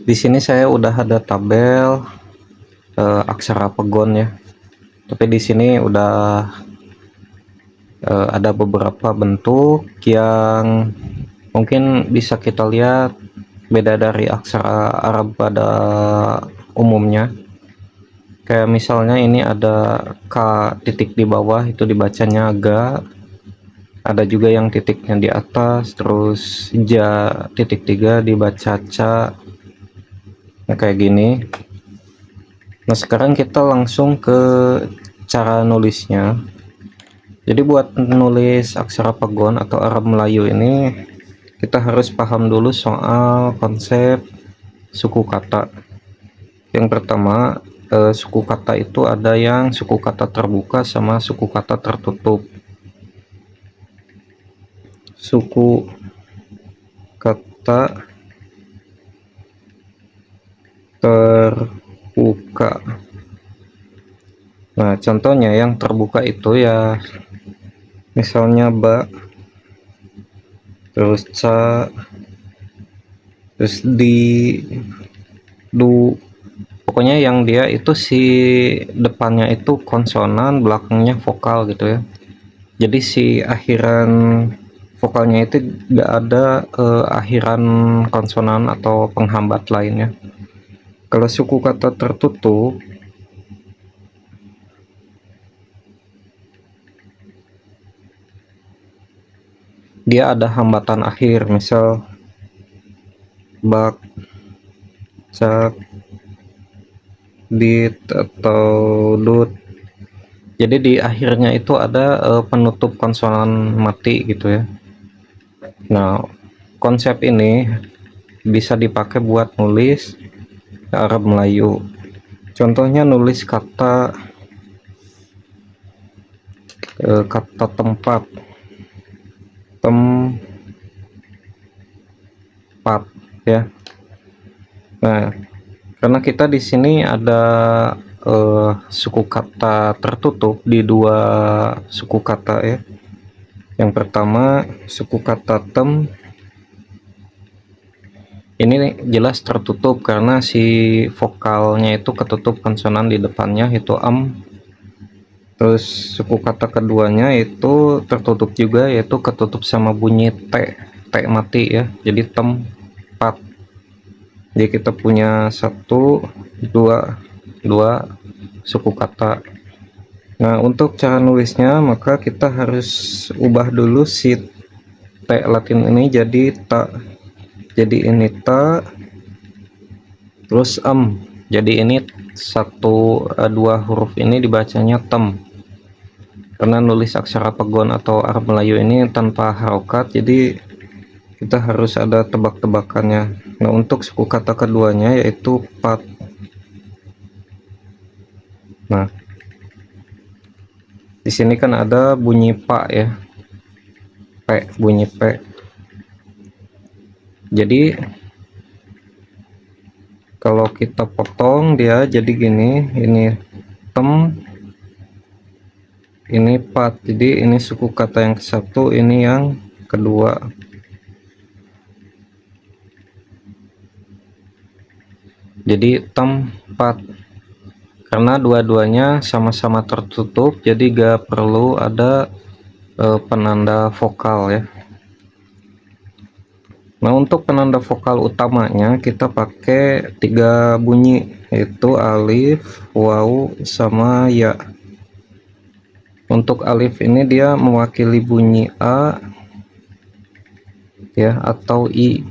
Di sini saya udah ada tabel aksara pegon ya. Tapi di sini udah ada beberapa bentuk yang mungkin bisa kita lihat beda dari aksara Arab pada umumnya. Kayak misalnya ini ada K titik di bawah itu dibacanya ga, ada juga yang titiknya di atas, terus ja titik 3 dibaca ca. Nah, kayak gini. Nah, sekarang kita langsung ke cara nulisnya. Jadi buat nulis aksara pegon atau Arab Melayu ini kita harus paham dulu soal konsep suku kata. Yang pertama, suku kata itu ada yang suku kata terbuka sama suku kata tertutup. Suku kata terbuka. Nah, contohnya yang terbuka itu ya misalnya ba, terus ca, terus di, du. Pokoknya yang dia itu si depannya itu konsonan, belakangnya vokal gitu ya. Jadi si akhiran vokalnya itu gak ada akhiran konsonan atau penghambat lainnya. Kalau suku kata tertutup, dia ada hambatan akhir, misal bak, cak, dit, atau dut. Jadi di akhirnya itu ada penutup konsonan mati gitu ya. Nah, konsep ini bisa dipakai buat nulis Arab Melayu. Contohnya nulis kata kata tempat, tempat ya. Nah, karena kita di sini ada suku kata tertutup di dua suku kata ya. Yang pertama suku kata tem, ini jelas tertutup karena si vokalnya itu ketutup konsonan di depannya itu am. Terus suku kata keduanya itu tertutup juga, yaitu ketutup sama bunyi t, t mati ya, jadi tempat. Jadi kita punya satu, dua suku kata. Nah, untuk cara nulisnya maka kita harus ubah dulu si t latin ini jadi ta. Jadi ini ta, terus jadi ini dua huruf ini dibacanya tem. Karena nulis aksara pegon atau Arab Melayu ini tanpa harokat, jadi kita harus ada tebak-tebakannya. Nah, untuk suku kata keduanya yaitu pat. Nah, di sini kan ada bunyi pak ya, p, bunyi p. Jadi kalau kita potong dia jadi gini, ini tem, ini pat. Jadi ini suku kata yang ke satu, ini yang kedua. Jadi tempat. Karena dua-duanya sama-sama tertutup, jadi gak perlu ada penanda vokal ya. Nah, untuk penanda vokal utamanya kita pakai 3 bunyi, yaitu alif, waw, sama ya. Untuk alif ini dia mewakili bunyi a ya atau i.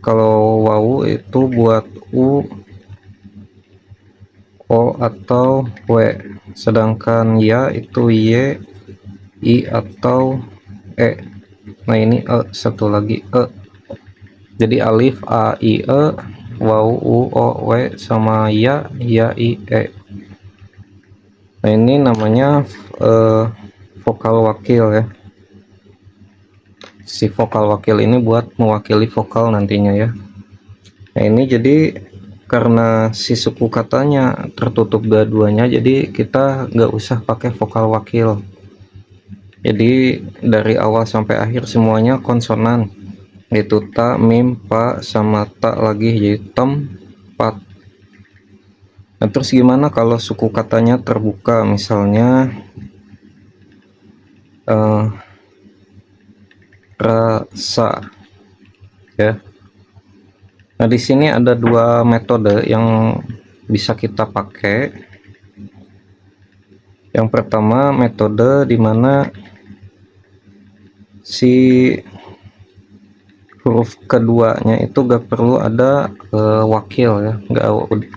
Kalau waw itu buat u, o atau w. Sedangkan ya itu y, i atau e. Nah, ini satu lagi e. Jadi alif, a, i, e, waw, u, o, w, sama ya, i, e. Nah, ini namanya vokal wakil ya. Si vokal wakil ini buat mewakili vokal nantinya ya. Nah, ini jadi karena si suku katanya tertutup dua-duanya, jadi kita nggak usah pakai vokal wakil. Jadi dari awal sampai akhir semuanya konsonan, itu ta, mim, pa, sama ta lagi, jadi tempat. Nah, terus gimana kalau suku katanya terbuka, misalnya rasa, ya. Nah, di sini ada dua metode yang bisa kita pakai. Yang pertama, metode dimana si huruf keduanya itu gak perlu ada wakil, ya,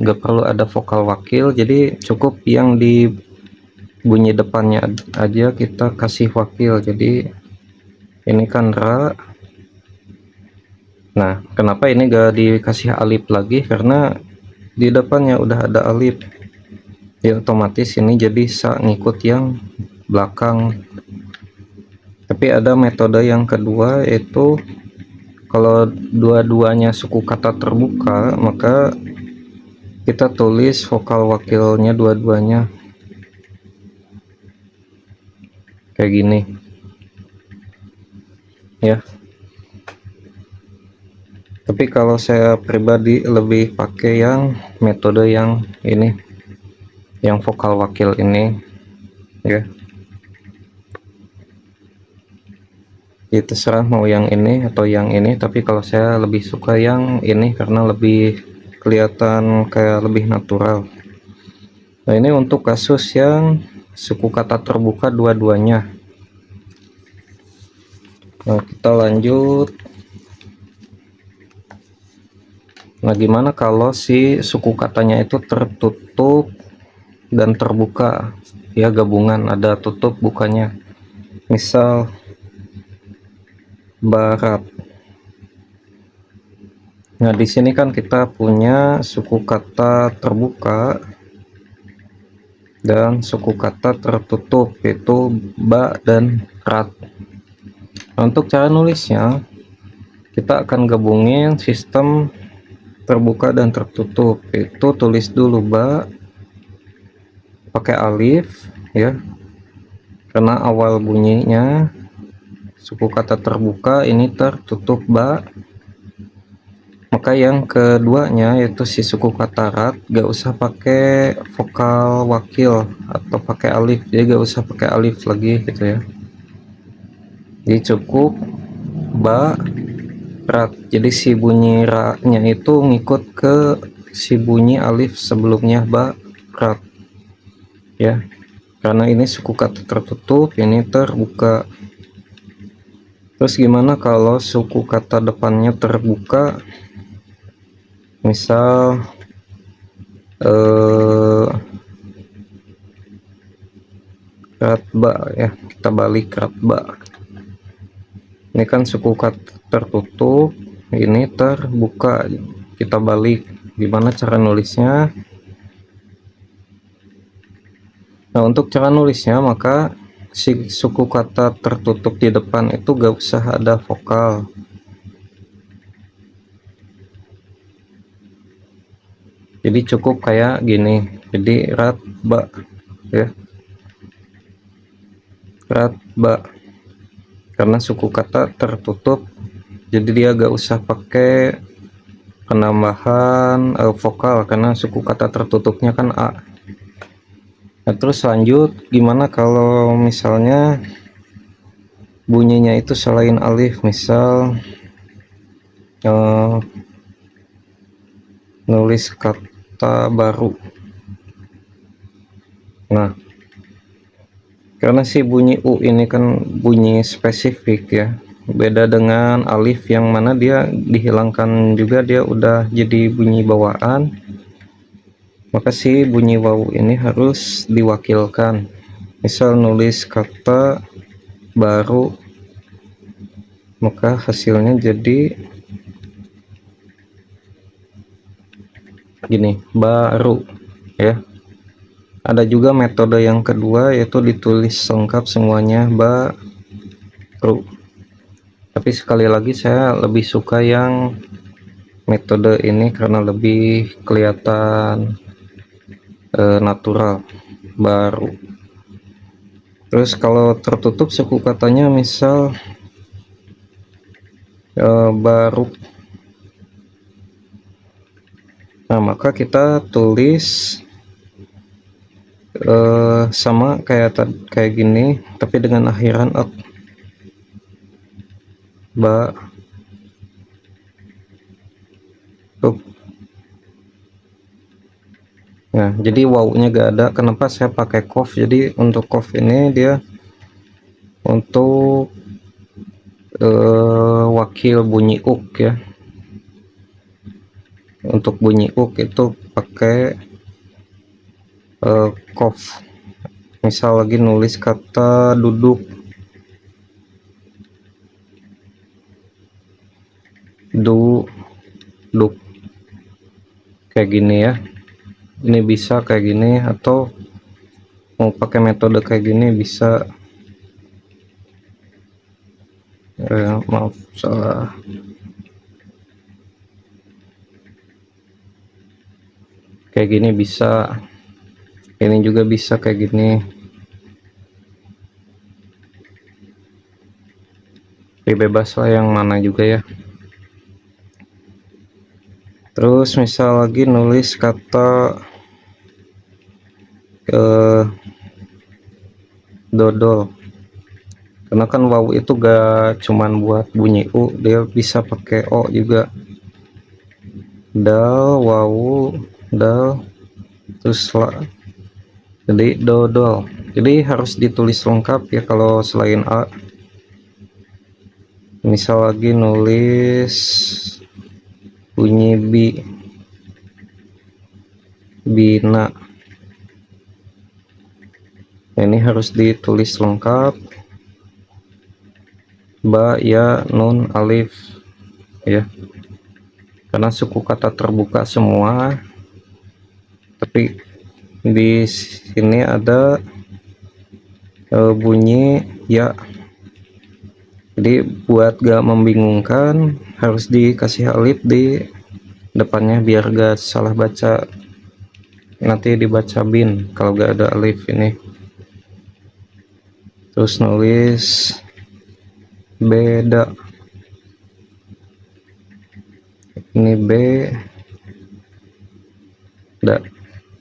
gak perlu ada vokal wakil, jadi cukup yang di bunyi depannya aja kita kasih wakil. Jadi ini kan ra. Nah, kenapa ini gak dikasih alif lagi, karena di depannya udah ada alif, ya otomatis ini jadi sa, ngikut yang belakang. Tapi ada metode yang kedua, yaitu kalau dua-duanya suku kata terbuka, maka kita tulis vokal wakilnya dua-duanya kayak gini, ya. Tapi kalau saya pribadi lebih pakai yang metode yang ini, yang vokal wakil ini, ya. Jadi terserah mau yang ini atau yang ini, tapi kalau saya lebih suka yang ini karena lebih kelihatan kayak lebih natural. Nah, ini untuk kasus yang suku kata terbuka dua-duanya. Nah, kita lanjut. Nah, gimana kalau si suku katanya itu tertutup dan terbuka, ya, gabungan, ada tutup bukanya. Misal barat. Nah, di sini kan kita punya suku kata terbuka dan suku kata tertutup, yaitu ba dan rat. Nah, untuk cara nulisnya kita akan gabungin sistem terbuka dan tertutup, itu tulis dulu ba pakai alif, ya, karena awal bunyinya suku kata terbuka ini tertutup ba. Maka yang keduanya yaitu si suku kata rat gak usah pakai vokal wakil atau pakai alif, jadi gak usah pakai alif lagi gitu, ya. Jadi cukup ba rat, jadi si bunyi ra nya itu ngikut ke si bunyi alif sebelumnya ba rat, ya, karena ini suku kata tertutup, ini terbuka. Terus gimana kalau suku kata depannya terbuka, misal ratba, ya, kita balik ratba. Ini kan suku kata tertutup, ini terbuka, kita balik. Gimana cara nulisnya? Nah, untuk cara nulisnya maka si suku kata tertutup di depan itu gak usah ada vokal. Jadi cukup kayak gini. Jadi ratba, ya, ratba, karena suku kata tertutup, jadi dia gak usah pakai penambahan vokal karena suku kata tertutupnya kan a. Nah, terus lanjut, gimana kalau misalnya bunyinya itu selain alif, misal nulis kata baru. Nah, karena si bunyi u ini kan bunyi spesifik, ya, beda dengan alif yang mana dia dihilangkan juga, dia udah jadi bunyi bawaan. Maka si bunyi wawu ini harus diwakilkan. Misal nulis kata baru, maka hasilnya jadi gini, baru, ya. Ada juga metode yang kedua, yaitu ditulis lengkap semuanya baru. Tapi sekali lagi saya lebih suka yang metode ini karena lebih kelihatan natural, baru. Terus kalau tertutup suku katanya misal baru. Nah, maka kita tulis sama kayak gini, tapi dengan akhiran ek. Ba up. Nah, jadi wow-nya gak ada. Kenapa saya pakai kof? Jadi untuk kof ini dia untuk wakil bunyi uk ya. Untuk bunyi uk itu pakai kof. Misal lagi nulis kata duduk, duduk, kayak gini ya. Ini bisa kayak gini, atau mau pakai metode kayak gini bisa. Maaf, salah. Kayak gini bisa, ini juga bisa kayak gini. Tapi bebas lah yang mana juga ya. Terus misal lagi nulis kata dodol, karena kan wow itu gak cuman buat bunyi u, dia bisa pakai o juga. Dal, wow, dal, terus lah, jadi dodol. Jadi harus ditulis lengkap ya kalau selain a. Misal lagi nulis bunyi bi, bina, ini harus ditulis lengkap. Ba, ya, nun, alif ya, karena suku kata terbuka semua, tapi di sini ada bunyi ya. Jadi buat gak membingungkan harus dikasih alif di depannya biar gak salah baca, nanti dibaca bin kalau gak ada alif ini. Terus nulis beda, ini b, da.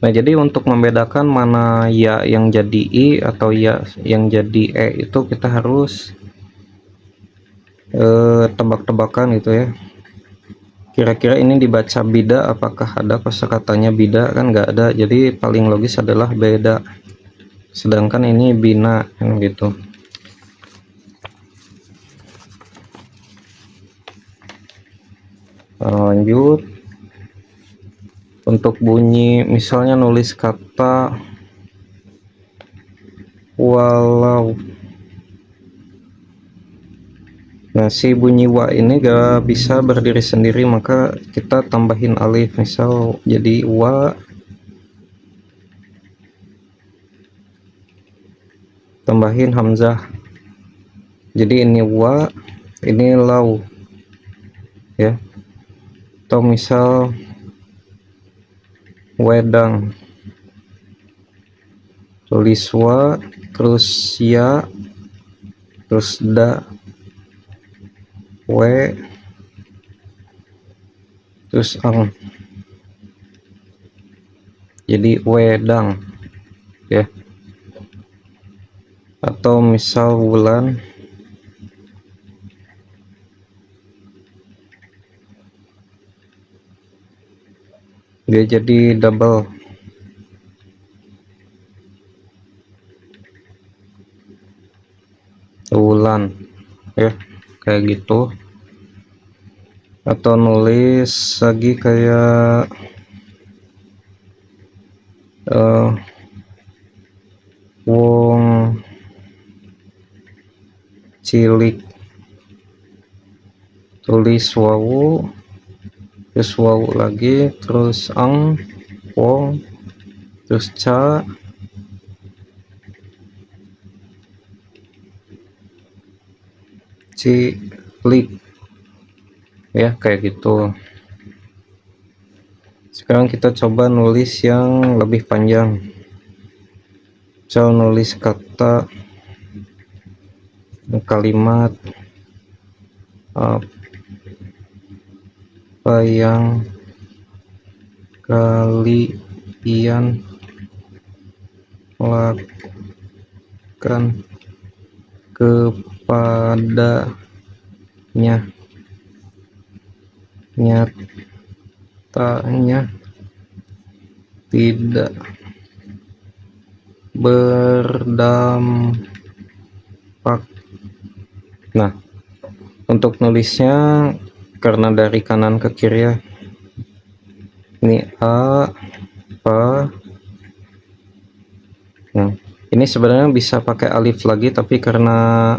Nah, jadi untuk membedakan mana ya yang jadi i atau ya yang jadi e itu kita harus tebak-tebakan gitu ya. Kira-kira ini dibaca bida, apakah ada kosakatanya bida? Kan nggak ada, jadi paling logis adalah beda. Sedangkan ini bina gitu. Lanjut, untuk bunyi misalnya nulis kata walau. Nah, si bunyi wa ini gak bisa berdiri sendiri, maka kita tambahin alif. Misal jadi wa, tambahin hamzah, jadi ini wa, ini lau ya. Atau misal wedang, tulis wa, terus ya, terus da, we, terus ang, jadi wedang ya. Atau misal bulan, dia jadi double, bulan ya, kayak gitu. Atau nulis lagi kayak wong cilik, tulis wawu, terus wawu lagi, terus ang, wong, terus ca, cilik ya, kayak gitu. Sekarang kita coba nulis yang lebih panjang. Misal nulis kata kalimat Apa yang kalian lakukan kepadanya? Nyatanya tidak berdampak. Nah, untuk nulisnya karena dari kanan ke kiri ya, ini apa. Nah, ini sebenarnya bisa pakai alif lagi, tapi karena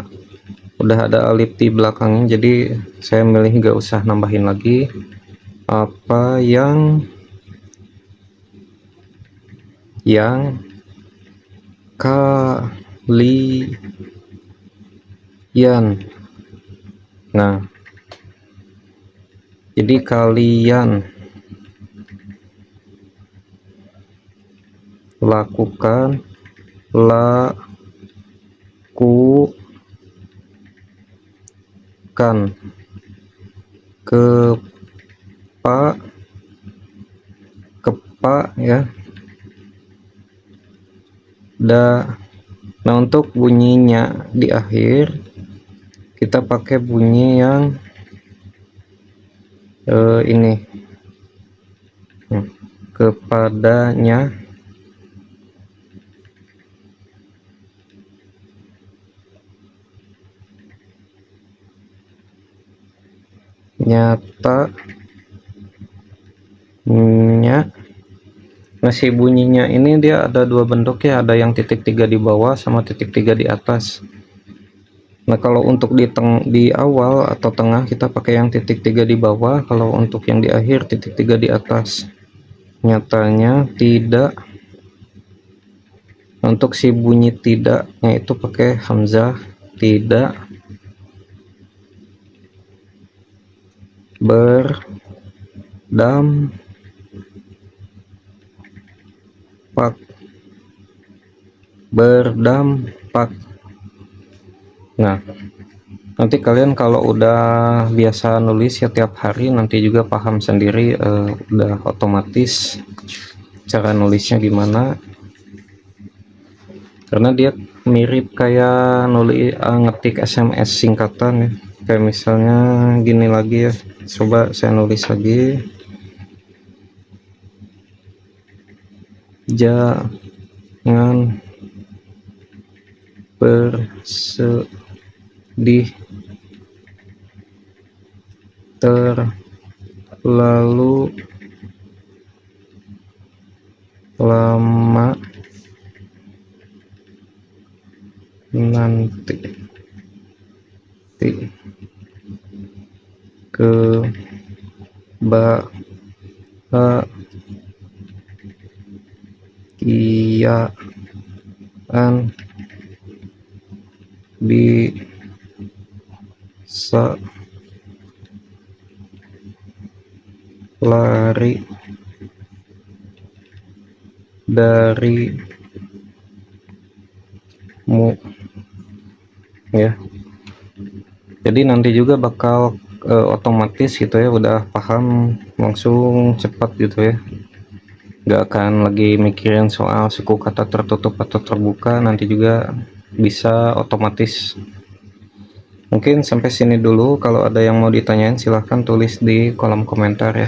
udah ada alif di belakangnya jadi saya milih gak usah nambahin lagi. Apa yang kalian, nah jadi kalian lakukan kepa ya. Nah, untuk bunyinya di akhir kita pakai bunyi yang ini, kepadanya. Nyatanya. Nah, si bunyinya ini dia ada dua bentuk ya, ada yang titik 3 di bawah sama titik 3 di atas. Nah, kalau untuk di awal atau tengah kita pakai yang titik 3 di bawah, kalau untuk yang di akhir titik 3 di atas. Nyatanya tidak. Untuk si bunyi tidaknya itu pakai hamzah, tidak berdampak. Nah, nanti kalian kalau udah biasa nulis ya tiap hari, nanti juga paham sendiri, udah otomatis cara nulisnya gimana, karena dia mirip kayak nulis ngetik SMS singkatan ya. Kayak misalnya gini lagi ya, coba saya nulis lagi, jangan bersedih terlalu lama, nanti kebahagiaan bisa lari darimu ya. Jadi nanti juga bakal otomatis gitu ya, udah paham langsung cepat gitu ya, nggak akan lagi mikirin soal suku kata tertutup atau terbuka, nanti juga bisa otomatis. Mungkin sampai sini dulu, kalau ada yang mau ditanyain silahkan tulis di kolom komentar ya.